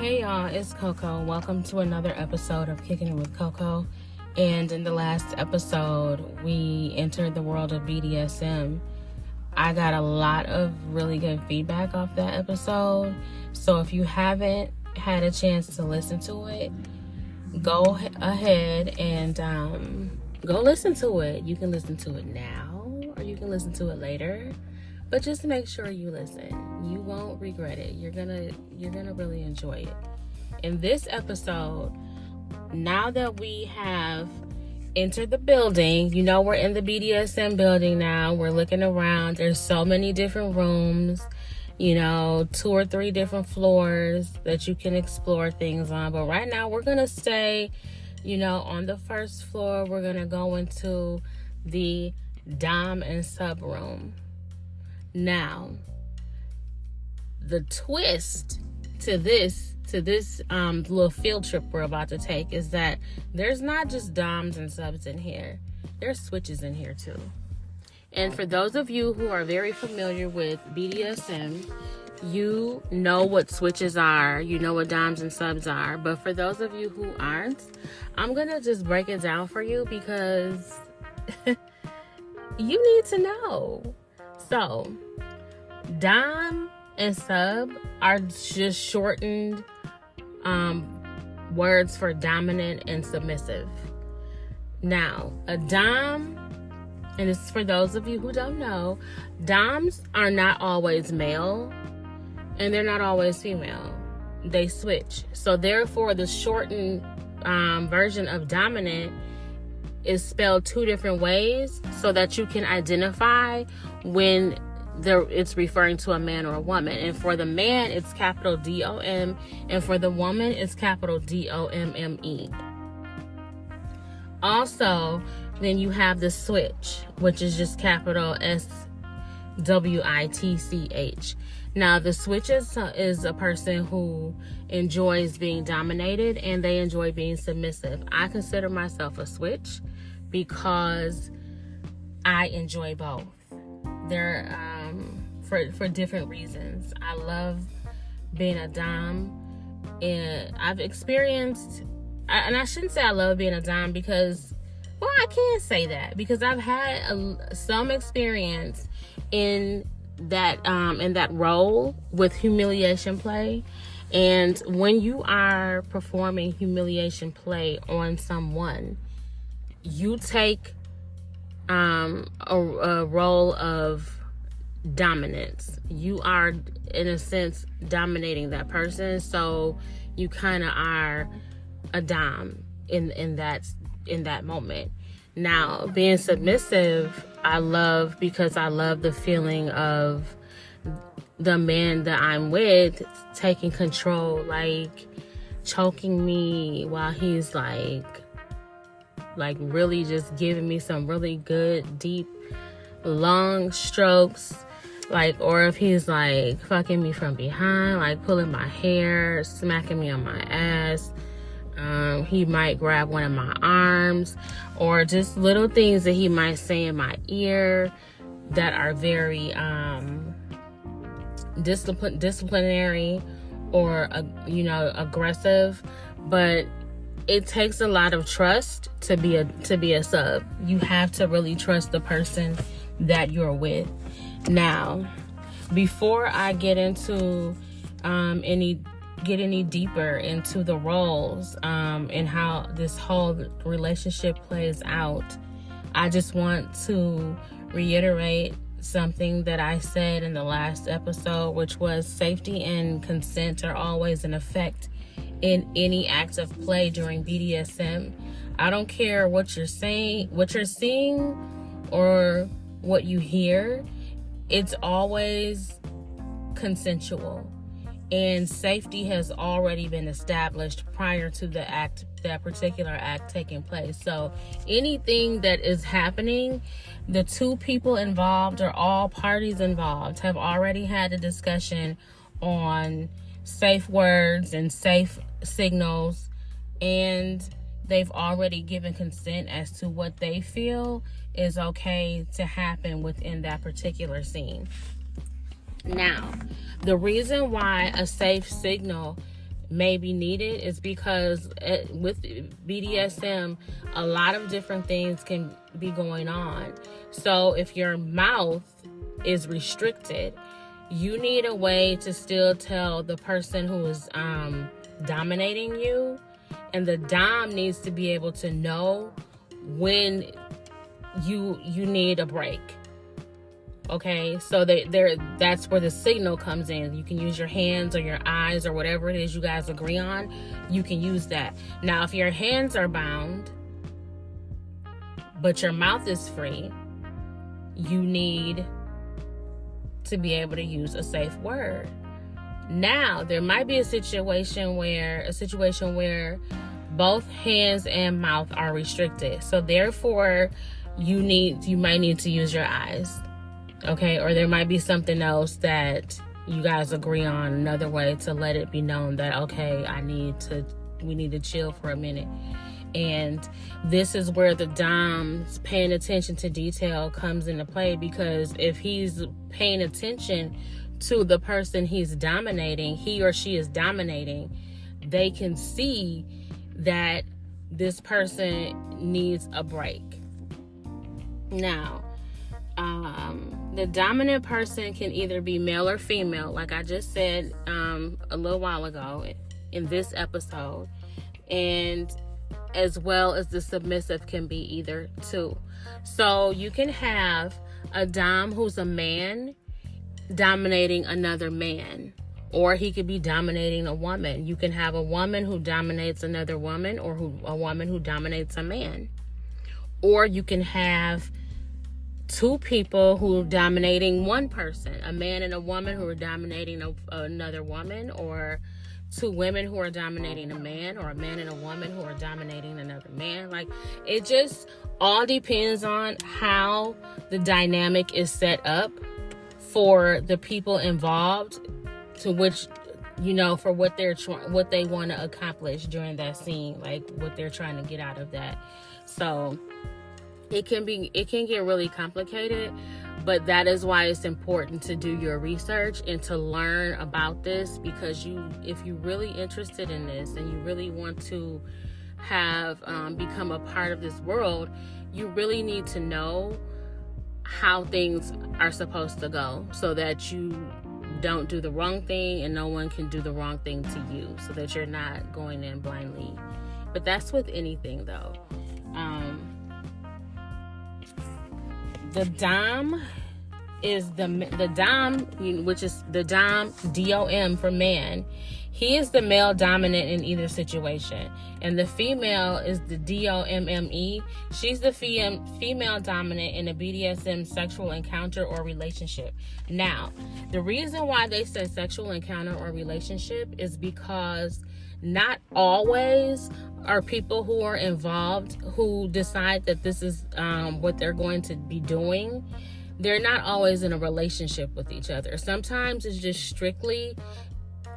Hey y'all, it's Coco. Welcome to another episode of Kicking It with Coco. And in the last episode, we entered the world of BDSM. I got a lot of really good feedback off that episode. So if you haven't had a chance to listen to it, go ahead and go listen to it. You can listen to it now or you can listen to it later. But just make sure you listen. You won't regret it. You're gonna really enjoy it. In this episode, now that we have entered the building, we're in the BDSM building now. We're looking around. There's so many different rooms, 2 or 3 different floors that you can explore things on. But right now we're gonna stay, on the first floor. We're gonna go into the dom and sub room. Now, the twist to this little field trip we're about to take is that there's not just doms and subs in here. There's switches in here too. And for those of you who are very familiar with BDSM, you know what switches are, you know what doms and subs are. But for those of you who aren't, I'm gonna just break it down for you because you need to know. So, dom and sub are just shortened words for dominant and submissive. Now, a dom, and this is for those of you who don't know, doms are not always male and they're not always female. They switch. So therefore, the shortened version of dominant is spelled 2 different ways so that you can identify when it's referring to a man or a woman. And for the man, it's capital D-O-M, and for the woman, it's capital D-O-M-M-E. Also, then you have the switch, which is just capital S-W-I-T-C-H. Now, the switch is a person who enjoys being dominated and they enjoy being submissive. I consider myself a switch because I enjoy both. They're for different reasons. I love being a dom, and I've experienced, and I shouldn't say I love being a dom because, well, I can say that because I've had some experience in that role with humiliation play. And when you are performing humiliation play on someone, you take a role of dominance. You are, in a sense, dominating that person, so you kind of are a dom in that moment. Now, being submissive, I love because I love the feeling of the man that I'm with taking control, like choking me while he's like really just giving me some really good, deep, long strokes. Or if he's like fucking me from behind, like pulling my hair, smacking me on my ass. He might grab one of my arms, or just little things that he might say in my ear that are very disciplinary or aggressive. But it takes a lot of trust to be a sub. You have to really trust the person that you're with. Now, before I get into any deeper into the roles and how this whole relationship plays out, I just want to reiterate something that I said in the last episode, which was safety and consent are always in effect in any act of play during BDSM. I don't care what you're saying, what you're seeing, or what you hear. It's always consensual, and safety has already been established prior to that particular act taking place. So anything that is happening, the 2 people involved or all parties involved have already had a discussion on safe words and safe signals, and they've already given consent as to what they feel is okay to happen within that particular scene. Now, the reason why a safe signal may be needed is because with BDSM, a lot of different things can be going on. So if your mouth is restricted, you need a way to still tell the person who is dominating you, and the dom needs to be able to know when you need a break. Okay, so that's where the signal comes in. You can use your hands or your eyes or whatever it is you guys agree on. You can use that. Now, if your hands are bound, but your mouth is free, you need to be able to use a safe word. Now, there might be a situation where both hands and mouth are restricted. So therefore, you might need to use your eyes. Okay, or there might be something else that you guys agree on, another way to let it be known that, okay, we need to chill for a minute. And this is where the dom's paying attention to detail comes into play, because if he's paying attention to the person he's dominating, he or she is dominating, they can see that this person needs a break. Now, the dominant person can either be male or female, like I just said a little while ago in this episode, and as well as the submissive can be either too. So you can have a dom who's a man dominating another man, or he could be dominating a woman. You can have a woman who dominates another woman, or a woman who dominates a man. Or you can have two people who are dominating one person, a man and a woman who are dominating another woman, or two women who are dominating a man, or a man and a woman who are dominating another man. Like, it just all depends on how the dynamic is set up for the people involved, to which, for what they want to accomplish during that scene, like what they're trying to get out of that. So it can get really complicated, but that is why it's important to do your research and to learn about this, because if you're really interested in this and you really want to have become a part of this world, you really need to know how things are supposed to go, so that you don't do the wrong thing and no one can do the wrong thing to you, so that you're not going in blindly. But that's with anything, though. The dom is the dom, which is the dom, DOM for man. He is the male dominant in either situation. And the female is the DOMME. She's the female dominant in a BDSM sexual encounter or relationship. Now, the reason why they say sexual encounter or relationship is because not always are people who are involved who decide that this is what they're going to be doing. They're not always in a relationship with each other. Sometimes it's just strictly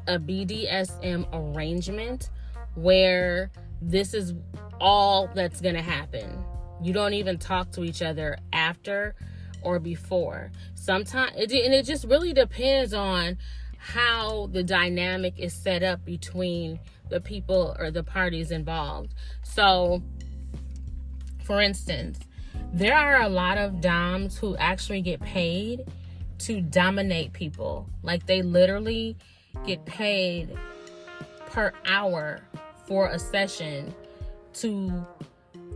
a BDSM arrangement where this is all that's going to happen. You don't even talk to each other after or before. Sometimes, and it just really depends on how the dynamic is set up between the people or the parties involved. So, for instance, there are a lot of doms who actually get paid to dominate people. Like, they literally get paid per hour for a session to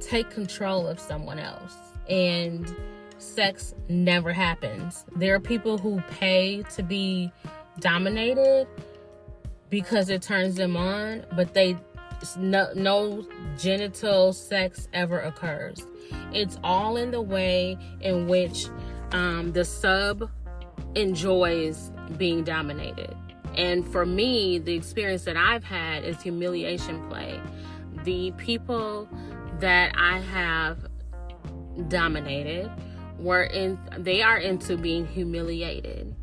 take control of someone else, and sex never happens. There are people who pay to be dominated because it turns them on, but no genital sex ever occurs. It's all in the way in which the sub enjoys being dominated. And for me, the experience that I've had is humiliation play. The people that I have dominated they are into being humiliated.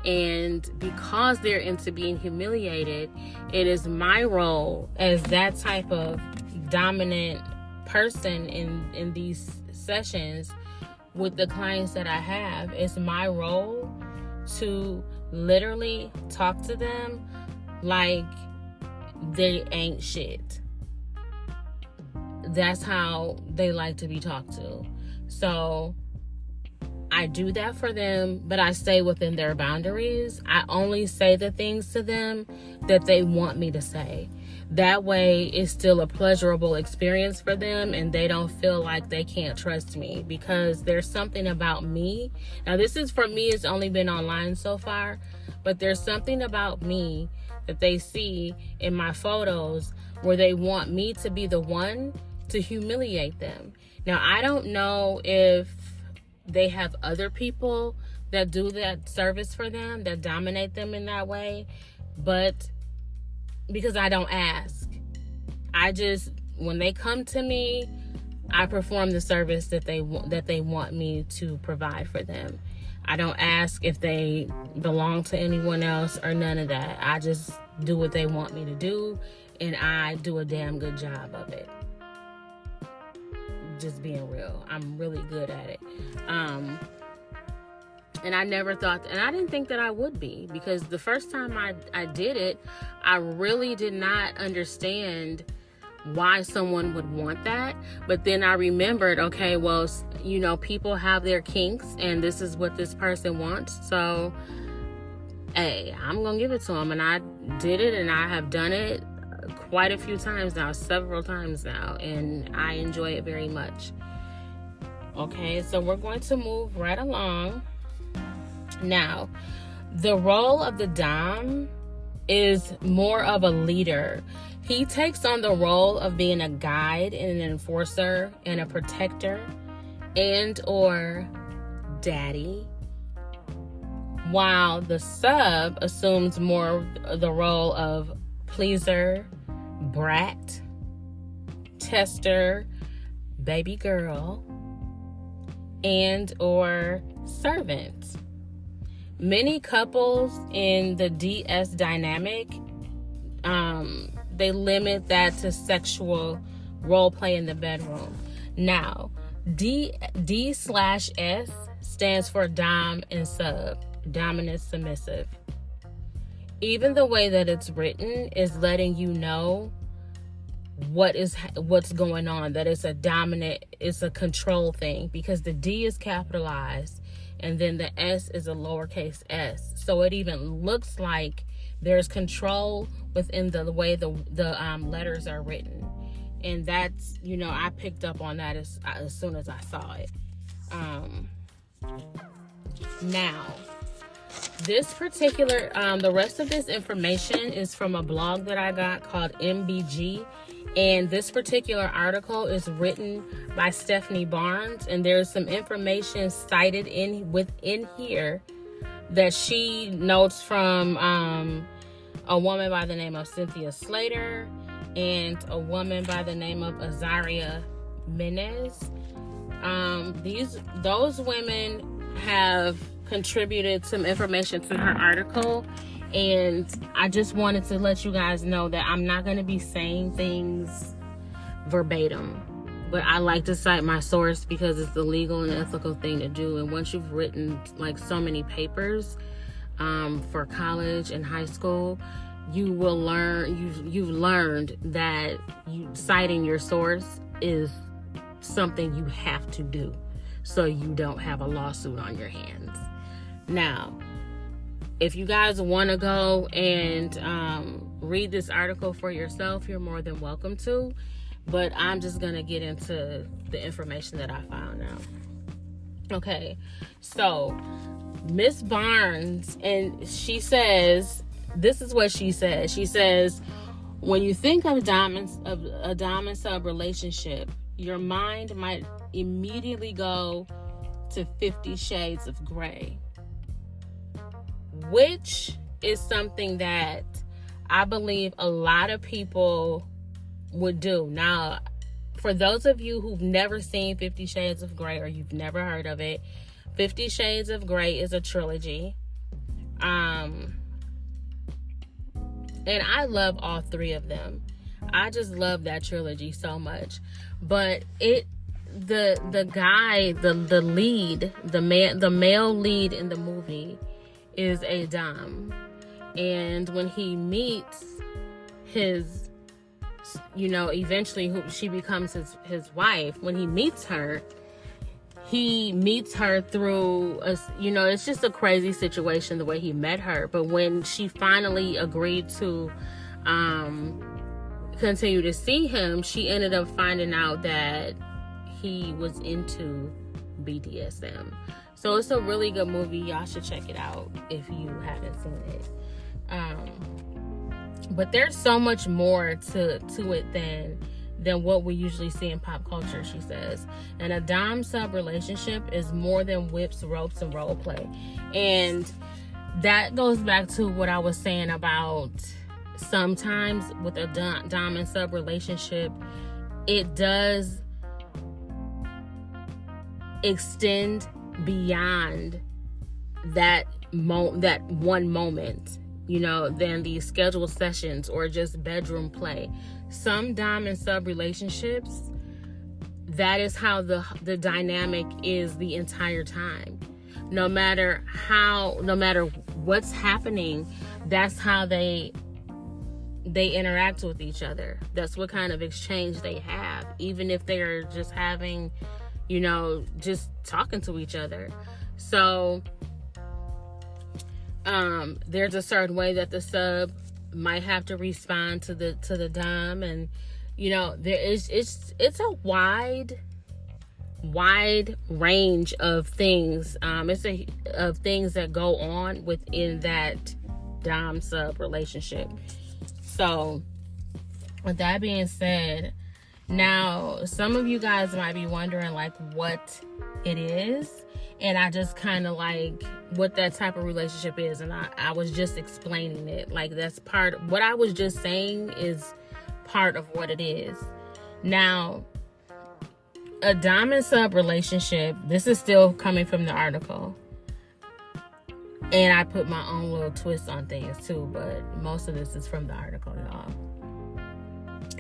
And because they're into being humiliated, it is my role as that type of dominant person in these sessions with the clients that I have. It's my role to literally talk to them like they ain't shit. That's how they like to be talked to. So I do that for them, but I stay within their boundaries. I only say the things to them that they want me to say. That way it's still a pleasurable experience for them, and they don't feel like they can't trust me, because there's something about me. Now, this is for me, it's only been online so far, but there's something about me that they see in my photos where they want me to be the one to humiliate them. Now, I don't know if they have other people that do that service for them, that dominate them in that way, but because I don't ask. I just, when they come to me, I perform the service that they want me to provide for them. I don't ask if they belong to anyone else or none of that. I just do what they want me to do, and I do a damn good job of it. Just being real. I'm really good at it. And I never thought, and I didn't think that I would be, because the first time I did it, I really did not understand why someone would want that. But then I remembered, okay, well, you know, people have their kinks, and this is what this person wants. So, hey, I'm going to give it to them. And I did it, and I have done it quite a few times now, several times now, and I enjoy it very much. Okay, so we're going to move right along. Now, the role of the Dom is more of a leader. He takes on the role of being a guide and an enforcer and a protector and or daddy, while the sub assumes more the role of pleaser, brat, tester, baby girl, and or servant. Many couples in the DS dynamic, they limit that to sexual role play in the bedroom. Now, D/S stands for Dom and Sub, dominant, submissive. Even the way that it's written is letting you know what's going on, that it's a dominant, it's a control thing, because the D is capitalized and then the S is a lowercase s. So it even looks like there's control within the way the letters are written. And that's, you know, I picked up on that as soon as I saw it. Now, this particular, the rest of this information is from a blog that I got called MBG. And this particular article is written by Stephanie Barnes. And there's some information cited within here that she notes from a woman by the name of Cynthia Slater and a woman by the name of Azaria Menez. Those women have contributed some information to her article, and I just wanted to let you guys know that I'm not going to be saying things verbatim, but I like to cite my source because it's the legal and ethical thing to do. And once you've written like so many papers for college and high school, you will you've learned that citing your source is something you have to do so you don't have a lawsuit on your hands. Now, if you guys want to go and read this article for yourself, you're more than welcome to. But I'm just going to get into the information that I found now. Okay, so Miss Barnes, and she says, this is what she says. She says, when you think of a dom and sub relationship, your mind might immediately go to 50 Shades of Grey, which is something that I believe a lot of people would do. Now, for those of you who've never seen 50 Shades of Grey, or you've never heard of it, 50 Shades of Grey is a trilogy. And I love all three of them. I just love that trilogy so much. But the guy, the lead, the male lead in the movie is a dom. And when he meets his, eventually she becomes his wife. When he meets her through it's just a crazy situation the way he met her. But when she finally agreed to continue to see him, she ended up finding out that he was into BDSM. So it's a really good movie. Y'all should check it out if you haven't seen it. But there's so much more to it than what we usually see in pop culture, she says. And a dom-sub relationship is more than whips, ropes, and role play. And that goes back to what I was saying about sometimes with a dom and sub relationship, it does extend beyond that one moment, than these scheduled sessions or just bedroom play. Some dom and sub relationships, that is how the dynamic is the entire time. No matter what's happening, that's how they interact with each other. That's what kind of exchange they have, even if they're just having, just talking to each other. So there's a certain way that the sub might have to respond to the dom, and it's a wide range of things. Of things that go on within that dom sub relationship. So with that being said, now some of you guys might be wondering what it is, and I just kind of what that type of relationship is, and I was just explaining it. That's part of what I was just saying is part of what it is. Now, a dom and sub relationship, this is still coming from the article, and I put my own little twist on things too, but most of this is from the article, y'all.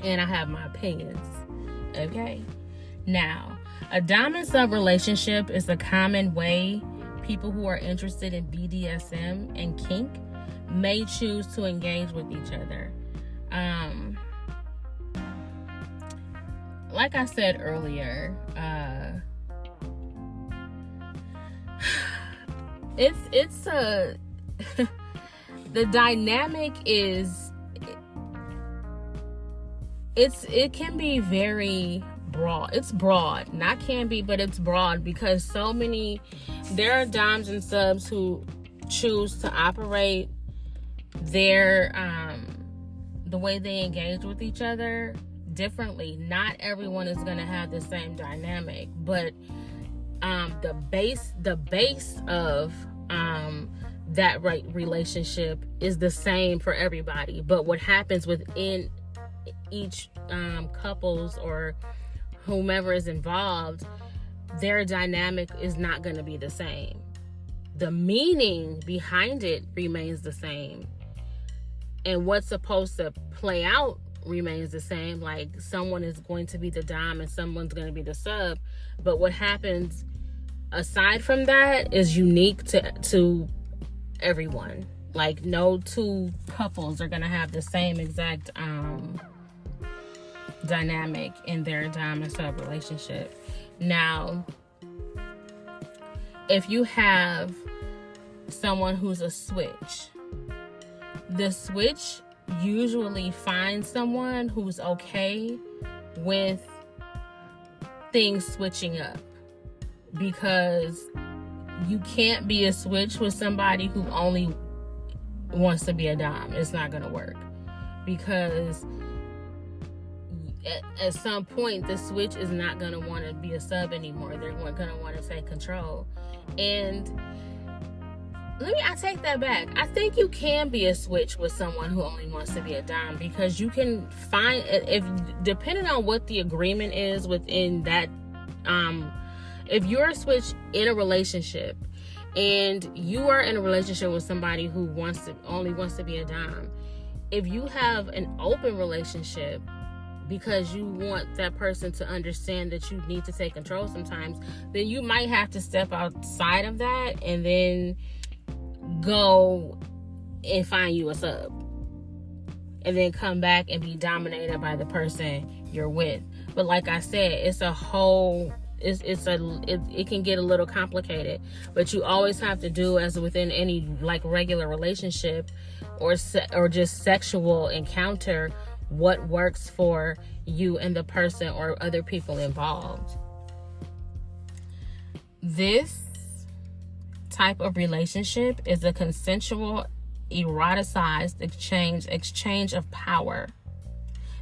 And I have my opinions. Okay? Now, a dom and sub relationship is a common way people who are interested in BDSM and kink may choose to engage with each other. Like I said earlier, it's a the dynamic is it can be very broad. It's broad, not can be, but it's broad, because there are doms and subs who choose to operate their the way they engage with each other differently. Not everyone is going to have the same dynamic, but the base of that relationship is the same for everybody. But what happens within each couples or whomever is involved, their dynamic is not going to be the same. The meaning behind it remains the same, and what's supposed to play out remains the same. Someone is going to be the dom and someone's going to be the sub, but what happens aside from that is unique to everyone. No two couples are going to have the same exact dynamic in their dom and sub relationship. Now, if you have someone who's a switch, the switch usually finds someone who's okay with things switching up, because you can't be a switch with somebody who only wants to be a dom. It's not going to work, because at some point the switch is not going to want to be a sub anymore. They're going to want to take control. And I take that back. I think you can be a switch with someone who only wants to be a dom, because you can find, if depending on what the agreement is within that, if you're a switch in a relationship and you are in a relationship with somebody who only wants to be a dom, if you have an open relationship because you want that person to understand that you need to take control sometimes, then you might have to step outside of that and then go and find you a sub. and then come back and be dominated by the person you're with. But like I said, it's a whole, it can get a little complicated, but you always have to do, as within any like regular relationship or just sexual encounter, what works for you and the person or other people involved. This type of relationship is a consensual, eroticized exchange of power.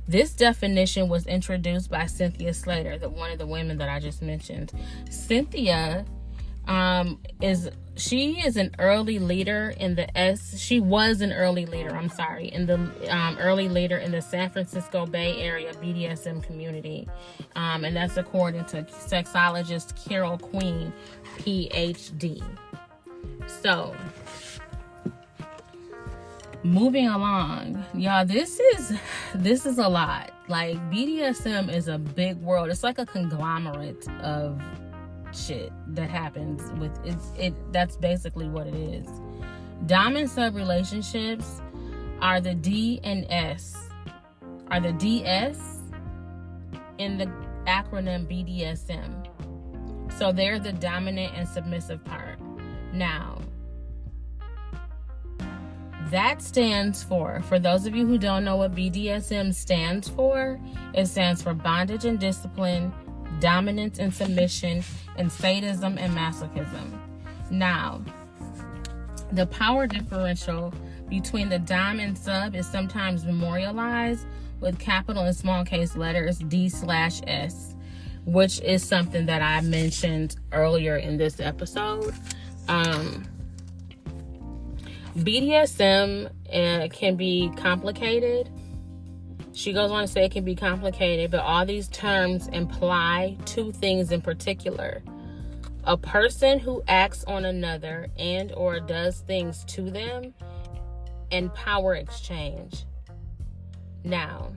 This definition was introduced by Cynthia Slater, one of the women that I just mentioned. Cynthia is an early leader in the she was an early leader, in the early leader in the San Francisco Bay Area BDSM community. And that's according to sexologist Carol Queen, PhD. So, moving along, y'all, this is a lot. Like, BDSM is a big world. It's like a conglomerate of shit that happens with it. That's basically what it is. Dom and sub relationships are the D and S, are the DS in the acronym BDSM. So they're the dominant and submissive part. Now, that stands for those of you who don't know what BDSM stands for, it stands for bondage and discipline, dominance and submission, and sadism and masochism. Now, the power differential between the dom and sub is sometimes memorialized with capital and small case letters D/S, which is something that I mentioned earlier in this episode. BDSM can be complicated. She goes on to say it can be complicated, but all these terms imply two things in particular: a person who acts on another and or does things to them, and power exchange. Now,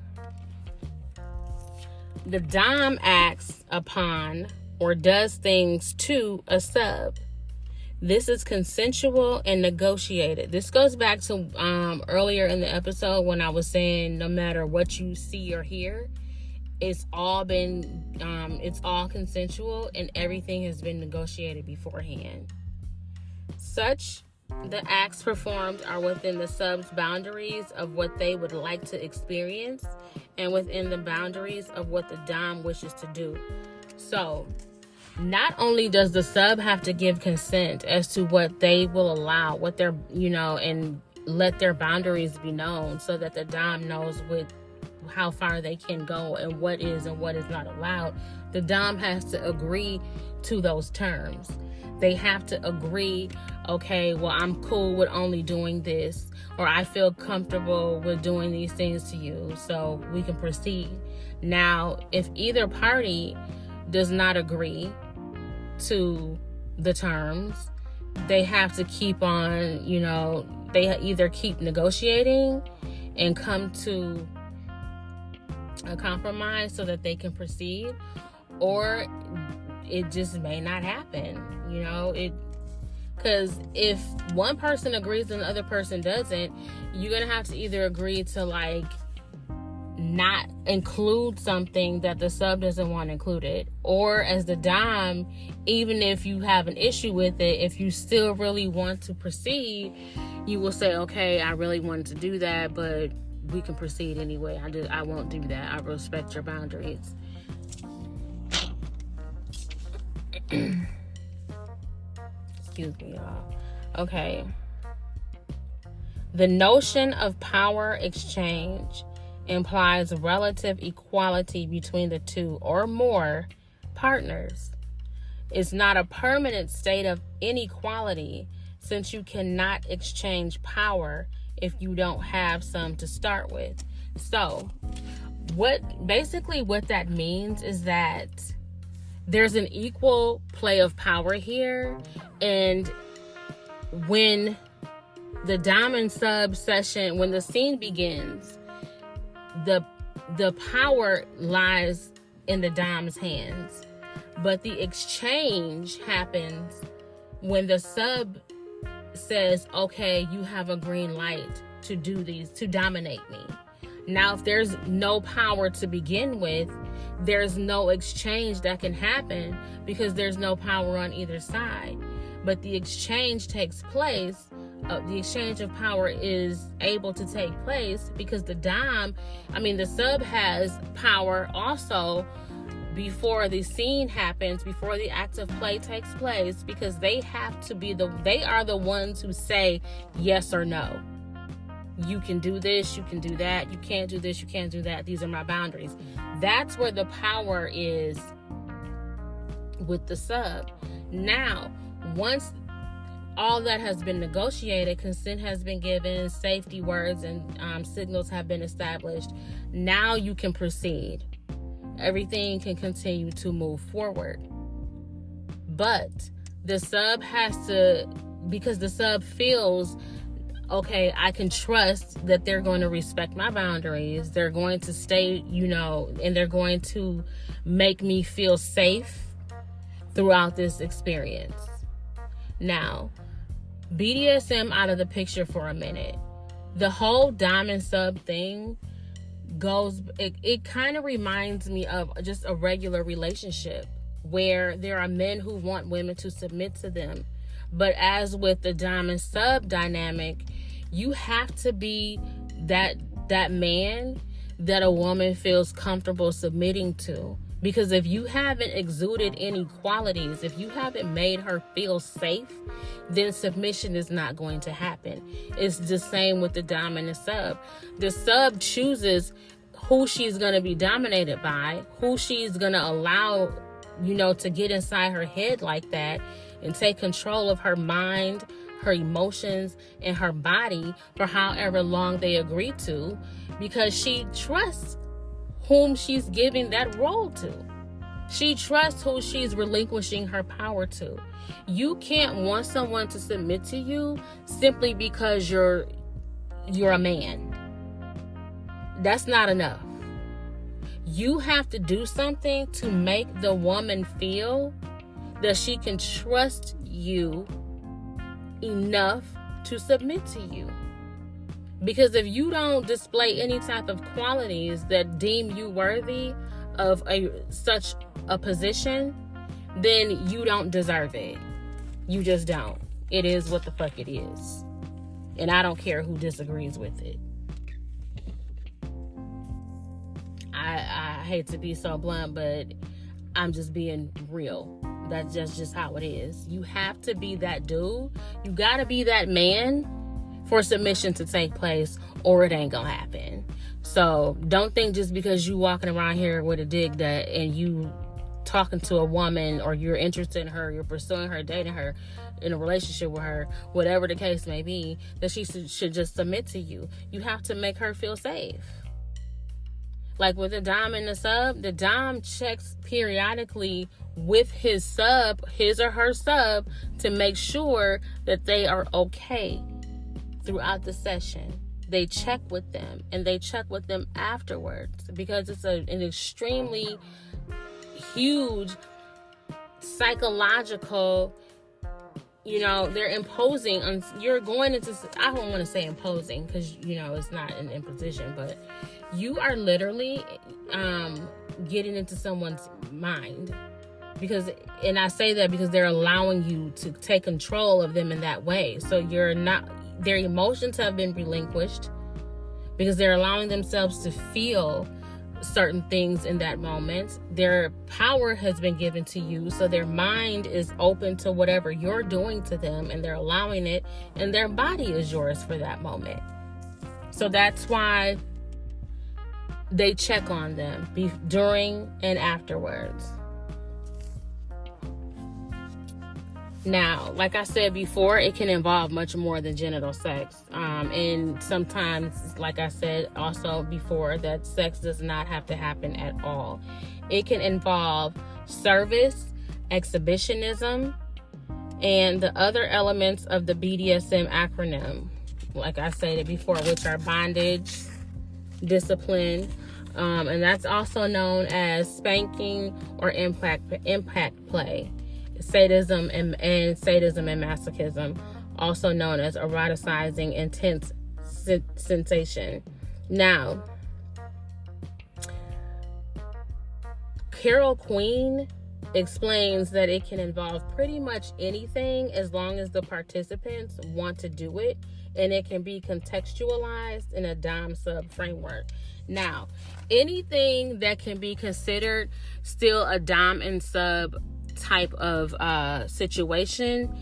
the dom acts upon or does things to a sub. This is consensual and negotiated. This goes back to earlier in the episode when I was saying no matter what you see or hear, it's all consensual and everything has been negotiated beforehand. The acts performed are within the sub's boundaries of what they would like to experience and within the boundaries of what the dom wishes to do. So, not only does the sub have to give consent as to what they will allow, what they're, and let their boundaries be known so that the dom knows how far they can go and what is not allowed. The dom has to agree to those terms. They have to agree, okay, well, I'm cool with only doing this, or I feel comfortable with doing these things to you, so we can proceed. Now, if either party does not agree to the terms, they have to keep on, they either keep negotiating and come to a compromise so that they can proceed, or it just may not happen, because if one person agrees and the other person doesn't, you're gonna have to either agree to not include something that the sub doesn't want included, or as the dom, even if you have an issue with it, if you still really want to proceed, you will say, okay, I really wanted to do that, but we can proceed anyway. I won't do that. I respect your boundaries. Excuse me, y'all. Okay. The notion of power exchange implies relative equality between the two or more partners. It's not a permanent state of inequality, since you cannot exchange power if you don't have some to start with. So, what that means is that there's an equal play of power here, and when the dom and sub session, when the scene begins, the power lies in the dom's hands, but the exchange happens when the sub says, okay, you have a green light to do these, to dominate me. Now, if there's no power to begin with, there's no exchange that can happen because there's no power on either side. But the exchange takes place. The exchange of power is able to take place because the sub has power also before the scene happens, before the act of play takes place, because they are the ones who say yes or no. You can do this, you can do that, you can't do this, you can't do that, these are my boundaries. That's where the power is with the sub. Now, once all that has been negotiated, consent has been given, safety words and signals have been established, now you can proceed. Everything can continue to move forward. But the sub because the sub feels, okay, I can trust that they're going to respect my boundaries. They're going to stay, and they're going to make me feel safe throughout this experience. Now, BDSM out of the picture for a minute. The whole dom and sub thing it kind of reminds me of just a regular relationship where there are men who want women to submit to them. But as with the dom and sub dynamic, you have to be that man that a woman feels comfortable submitting to. Because if you haven't exuded any qualities, if you haven't made her feel safe, then submission is not going to happen. It's the same with the dom and the sub. The sub chooses who she's going to be dominated by, who she's going to allow, to get inside her head like that and take control of her mind, her emotions, and her body for however long they agree to, because she trusts whom she's giving that role to. She trusts who she's relinquishing her power to. You can't want someone to submit to you simply because you're a man. That's not enough. You have to do something to make the woman feel that she can trust you enough to submit to you. Because if you don't display any type of qualities that deem you worthy of such a position, then you don't deserve it. You just don't. It is what the fuck it is. And I don't care who disagrees with it. I hate to be so blunt, but I'm just being real. That's just how it is. You have to be that dude. You gotta be that man for submission to take place, or it ain't gonna happen. So don't think just because you walking around here with a dick that and you talking to a woman, or you're interested in her, you're pursuing her, dating her, in a relationship with her, whatever the case may be, that she should just submit to you. You have to make her feel safe. Like with the dom and the sub, the dom checks periodically with his or her sub, to make sure that they are okay throughout the session. They check with them, and they check with them afterwards, because it's an extremely huge psychological, they're imposing on, you're going into, I don't want to say imposing because it's not an imposition, but you are literally getting into someone's mind, and I say that because they're allowing you to take control of them in that way. So their emotions have been relinquished because they're allowing themselves to feel certain things in that moment. Their power has been given to you, so their mind is open to whatever you're doing to them, and they're allowing it, and their body is yours for that moment. So that's why they check on them during and afterwards. Now, like I said before, it can involve much more than genital sex. And sometimes, like I said also before, that sex does not have to happen at all. It can involve service, exhibitionism, and the other elements of the BDSM acronym, like I said before, which are bondage, discipline, and that's also known as spanking or impact play. Sadism and masochism, also known as eroticizing intense sensation. Now, Carol Queen explains that it can involve pretty much anything as long as the participants want to do it, and it can be contextualized in a dom sub framework. Now, anything that can be considered still a dom and sub type of situation,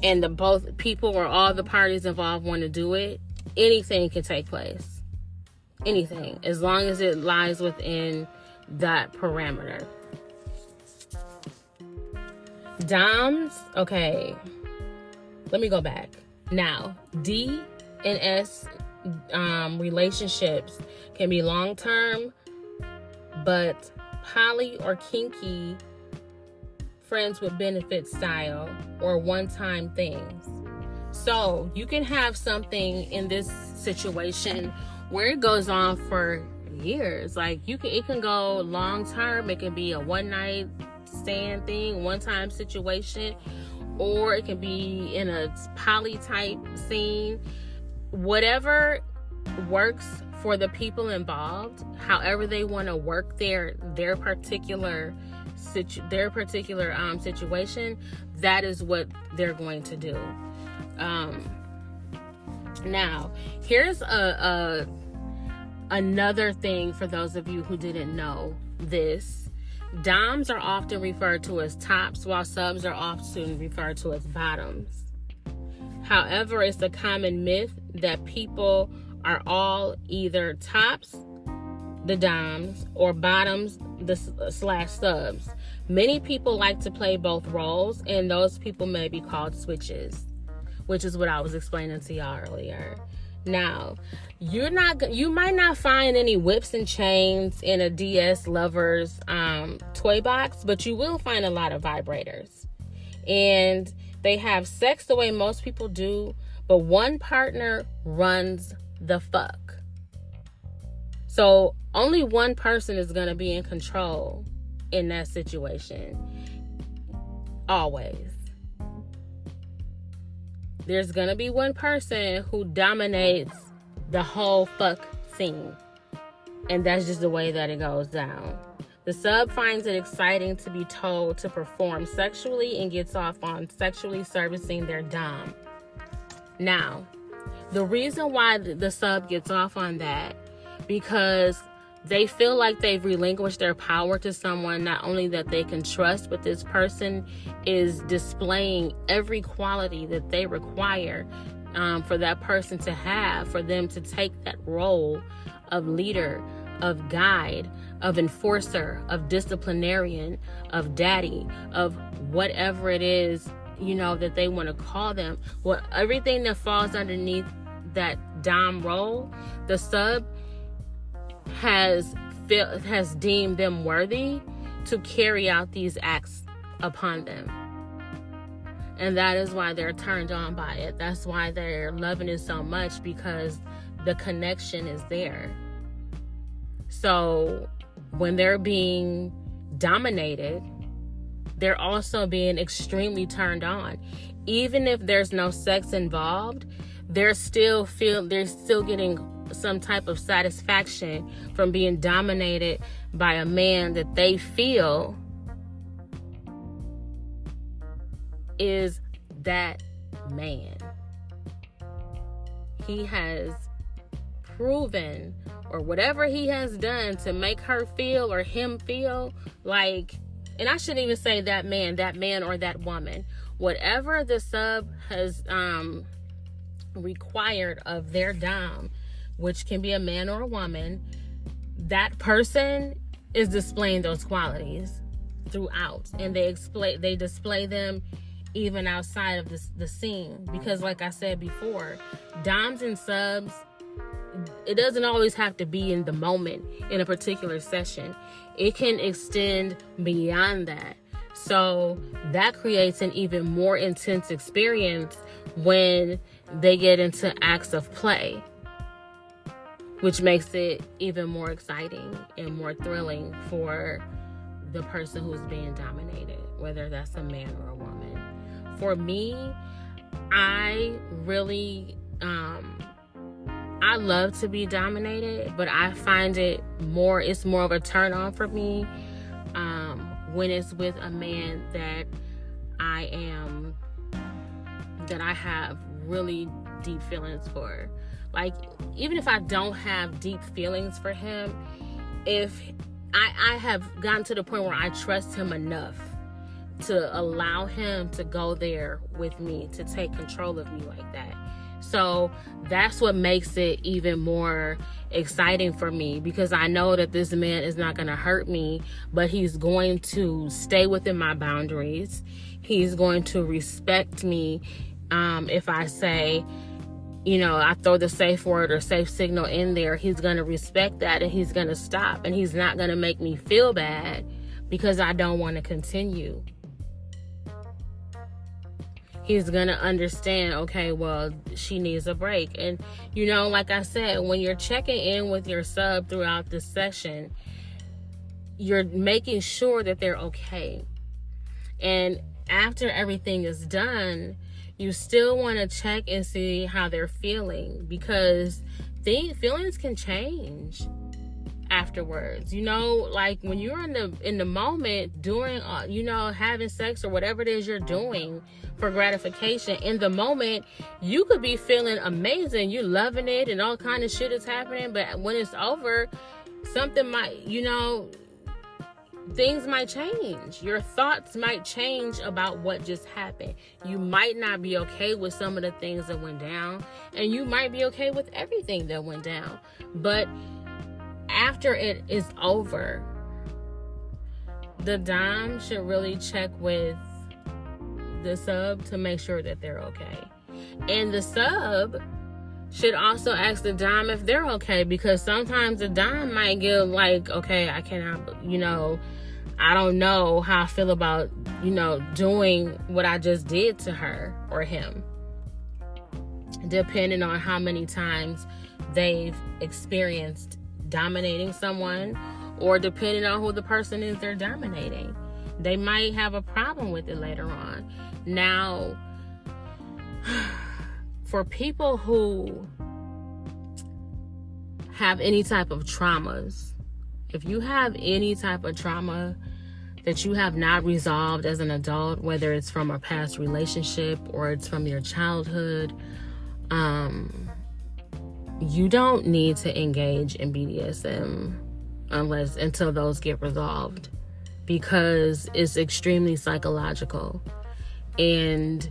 and the both people or all the parties involved want to do it, anything can take place. Anything, as long as it lies within that parameter. Doms, okay, let me go back. Now, D and S relationships can be long-term, but poly or kinky friends with benefit style or one-time things. So you can have something in this situation where it goes on for years. Like it can go long-term. It can be a one-night stand thing, one-time situation, or it can be in a poly type scene. Whatever works for the people involved, however they want to work their particular situation, that is what they're going to do. Now, here's another thing for those of you who didn't know this. Doms are often referred to as tops, while subs are often referred to as bottoms. However, it's a common myth that people are all either tops, the doms, or bottoms, the / subs. Many people like to play both roles, and those people may be called switches, which is what I was explaining to y'all earlier. Now, you might not find any whips and chains in a DS Lovers toy box, but you will find a lot of vibrators. And they have sex the way most people do, but one partner runs the fuck. So only one person is going to be in control in that situation. Always. There's going to be one person who dominates the whole fuck scene. And that's just the way that it goes down. The sub finds it exciting to be told to perform sexually and gets off on sexually servicing their dom. Now, the reason why the sub gets off on that, because they feel like they've relinquished their power to someone not only that they can trust, but this person is displaying every quality that they require for that person to have, for them to take that role of leader, of guide, of enforcer, of disciplinarian, of daddy, of whatever it is, that they want to call them. Well, everything that falls underneath that dom role, the sub has deemed them worthy to carry out these acts upon them. And that is why they're turned on by it. That's why they're loving it so much, because the connection is there. So when they're being dominated, they're also being extremely turned on. Even if there's no sex involved, they're still getting some type of satisfaction from being dominated by a man that they feel is that man. He has proven, or whatever he has done to make her feel or him feel like, and I shouldn't even say that man or that woman, whatever the sub has required of their dom, which can be a man or a woman, that person is displaying those qualities throughout, and they display them even outside of the scene. Because like I said before, doms and subs, it doesn't always have to be in the moment in a particular session. It can extend beyond that. So that creates an even more intense experience when they get into acts of play, which makes it even more exciting and more thrilling for the person who's being dominated, whether that's a man or a woman. For me, I really, I love to be dominated, but I find it's more of a turn on for me when it's with a man that I have really deep feelings for. Like, even if I don't have deep feelings for him, if I have gotten to the point where I trust him enough to allow him to go there with me, to take control of me like that. So that's what makes it even more exciting for me, because I know that this man is not going to hurt me, but he's going to stay within my boundaries. He's going to respect me. If I say, I throw the safe word or safe signal in there, he's going to respect that, and he's going to stop, and he's not going to make me feel bad because I don't want to continue. He's going to understand, okay, well, she needs a break. And, like I said, when you're checking in with your sub throughout the session, you're making sure that they're okay. And after everything is done, you still want to check and see how they're feeling, because feelings can change afterwards. Like when you're in the moment doing, having sex or whatever it is you're doing for gratification, in the moment, you could be feeling amazing. You loving it and all kind of shit is happening. But when it's over, something might, things might change. Your thoughts might change about what just happened. You might not be okay with some of the things that went down, and you might be okay with everything that went down. But after it is over, the dom should really check with the sub to make sure that they're okay. And the sub should also ask the dom if they're okay, because sometimes the dom might give like, okay, I cannot, I don't know how I feel about, doing what I just did to her or him, depending on how many times they've experienced dominating someone, or depending on who the person is they're dominating. They might have a problem with it later on. Now, for people who have any type of traumas, if you have any type of trauma that you have not resolved as an adult, whether it's from a past relationship or it's from your childhood, you don't need to engage in BDSM until those get resolved, because it's extremely psychological. And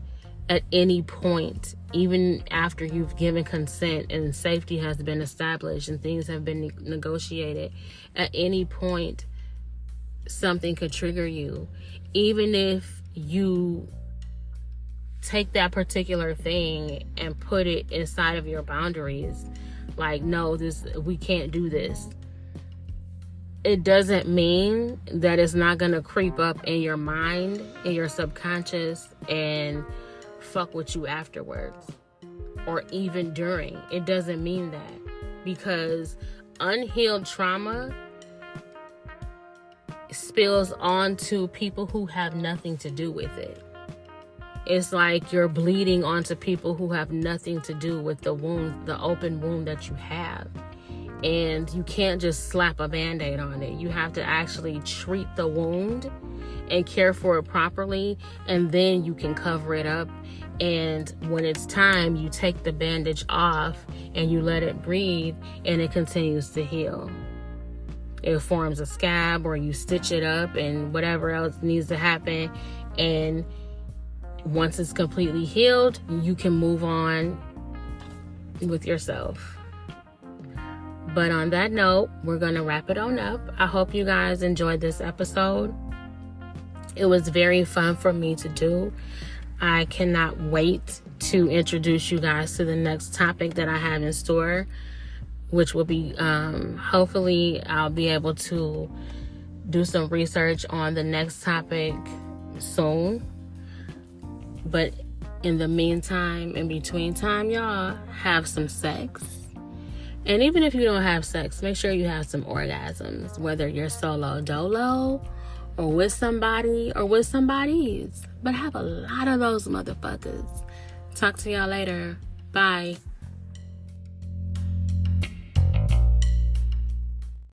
at any point, even after you've given consent and safety has been established and things have been negotiated, at any point something could trigger you. Even if you take that particular thing and put it inside of your boundaries, like, no, we can't do this, it doesn't mean that it's not gonna creep up in your mind, in your subconscious, and fuck with you afterwards or even during. It doesn't mean that, because unhealed trauma spills onto people who have nothing to do with it. It's like you're bleeding onto people who have nothing to do with the wound, the open wound that you have. And you can't just slap a Band-Aid on it. You have to actually treat the wound and care for it properly, and then you can cover it up. And when it's time, you take the bandage off and you let it breathe, and it continues to heal. It forms a scab, or you stitch it up and whatever else needs to happen. And once it's completely healed, you can move on with yourself. But on that note, we're going to wrap it on up. I hope you guys enjoyed this episode. It was very fun for me to do. I cannot wait to introduce you guys to the next topic that I have in store, which will be, hopefully I'll be able to do some research on the next topic soon. But in the meantime, in between time, y'all, have some sex. And even if you don't have sex, make sure you have some orgasms, whether you're solo dolo or with somebody or with somebody's. But have a lot of those motherfuckers. Talk to y'all later. Bye.